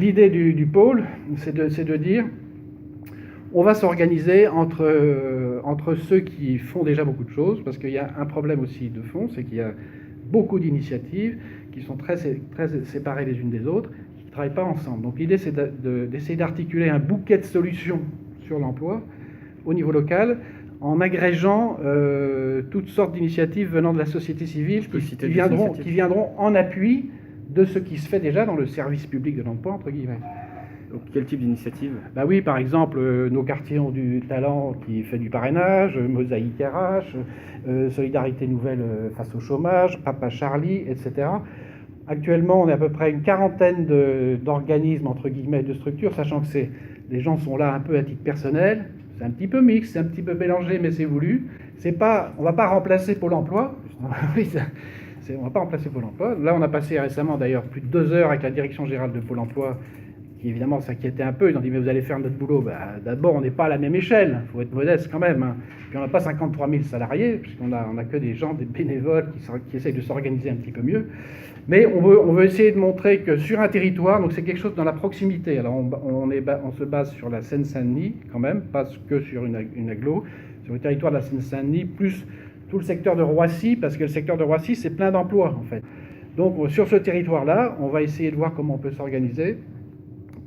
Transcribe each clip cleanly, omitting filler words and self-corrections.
L'idée du pôle, c'est de dire, on va s'organiser entre ceux qui font déjà beaucoup de choses, parce qu'il y a un problème aussi de fond, c'est qu'il y a beaucoup d'initiatives qui sont très séparées les unes des autres, qui ne travaillent pas ensemble. Donc l'idée, c'est d'essayer d'articuler un bouquet de solutions sur l'emploi au niveau local, en agrégeant toutes sortes d'initiatives venant de la société civile qui viendront en appui de ce qui se fait déjà dans le service public de l'emploi, entre guillemets. Donc, quel type d'initiative? Bah oui, par exemple, nos quartiers ont du talent qui fait du parrainage, Mosaïque RH, Solidarité Nouvelle face au chômage, Papa Charlie, etc. Actuellement, on est à peu près une quarantaine d'organismes, entre guillemets, de structures, sachant que les gens sont là un peu à titre personnel. C'est un petit peu mixte, c'est un petit peu mélangé, mais c'est voulu. On ne va pas remplacer Pôle emploi. On ne va pas remplacer Pôle emploi. Là, on a passé récemment, d'ailleurs, plus de 2 heures avec la direction générale de Pôle emploi, qui évidemment s'inquiétait un peu. Ils ont dit, mais vous allez faire notre boulot. Bah, d'abord, on n'est pas à la même échelle. Il faut être modeste quand même. Hein. Puis on n'a pas 53 000 salariés, puisqu'on n'a que des gens, des bénévoles qui essayent de s'organiser un petit peu mieux. Mais on veut essayer de montrer que sur un territoire, donc c'est quelque chose dans la proximité. Alors on se base sur la Seine-Saint-Denis quand même, pas que sur une agglo, sur le territoire de la Seine-Saint-Denis, plus tout le secteur de Roissy, parce que le secteur de Roissy, c'est plein d'emplois en fait. Donc sur ce territoire-là, on va essayer de voir comment on peut s'organiser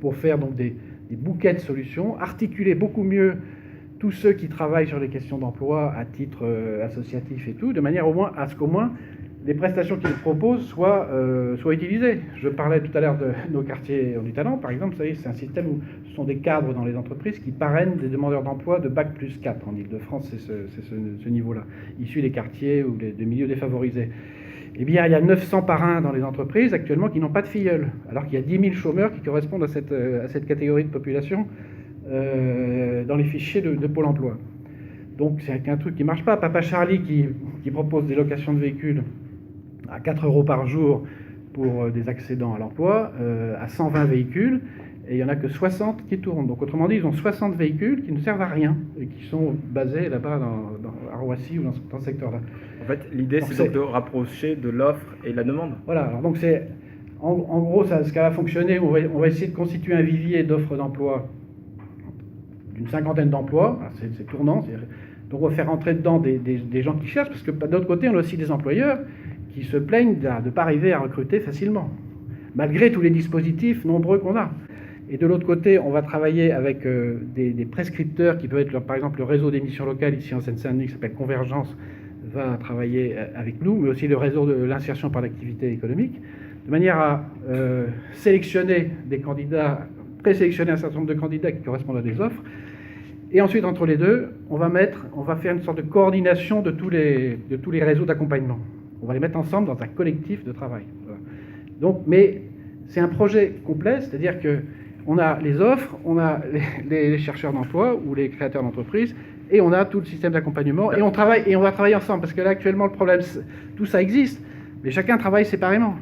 pour faire donc des bouquets de solutions, articuler beaucoup mieux tous ceux qui travaillent sur les questions d'emploi à titre associatif et tout, de manière à ce qu'au moins les prestations qu'ils proposent soient utilisées. Je parlais tout à l'heure de nos quartiers du talent, par exemple. Vous savez, c'est un système où ce sont des cadres dans les entreprises qui parrainent des demandeurs d'emploi de Bac plus 4. En Ile-de-France, c'est ce niveau-là, issus des quartiers ou des milieux défavorisés. Eh bien, il y a 900 parrains dans les entreprises actuellement qui n'ont pas de filleul, alors qu'il y a 10 000 chômeurs qui correspondent à cette catégorie de population dans les fichiers de Pôle emploi. Donc, c'est un truc qui ne marche pas. Papa Charlie qui propose des locations de véhicules à 4 € par jour pour des accédants à l'emploi, à 120 véhicules, et il n'y en a que 60 qui tournent. Donc autrement dit, ils ont 60 véhicules qui ne servent à rien, et qui sont basés là-bas à Roissy ou dans ce secteur-là. En fait, l'idée, c'est donc de rapprocher de l'offre et de la demande. Voilà, alors donc c'est... En gros, ce qui va fonctionner, on va essayer de constituer un vivier d'offres d'emploi d'une 50aine d'emplois, c'est tournant, donc on va faire entrer dedans des gens qui cherchent, parce que de l'autre côté, on a aussi des employeurs qui se plaignent de ne pas arriver à recruter facilement, malgré tous les dispositifs nombreux qu'on a. Et de l'autre côté, on va travailler avec des prescripteurs qui peuvent être, par exemple, le réseau d'émissions locales ici en Seine-Saint-Denis, qui s'appelle Convergence, va travailler avec nous, mais aussi le réseau de l'insertion par l'activité économique, de manière à sélectionner des candidats, présélectionner un certain nombre de candidats qui correspondent à des offres. Et ensuite, entre les deux, on va faire une sorte de coordination de tous les réseaux d'accompagnement. On va les mettre ensemble dans un collectif de travail. Voilà. Donc, mais c'est un projet complet, c'est-à-dire qu'on a les offres, on a les chercheurs d'emploi ou les créateurs d'entreprises, et on a tout le système d'accompagnement, et on va travailler ensemble, parce que là, actuellement, le problème, tout ça existe, mais chacun travaille séparément.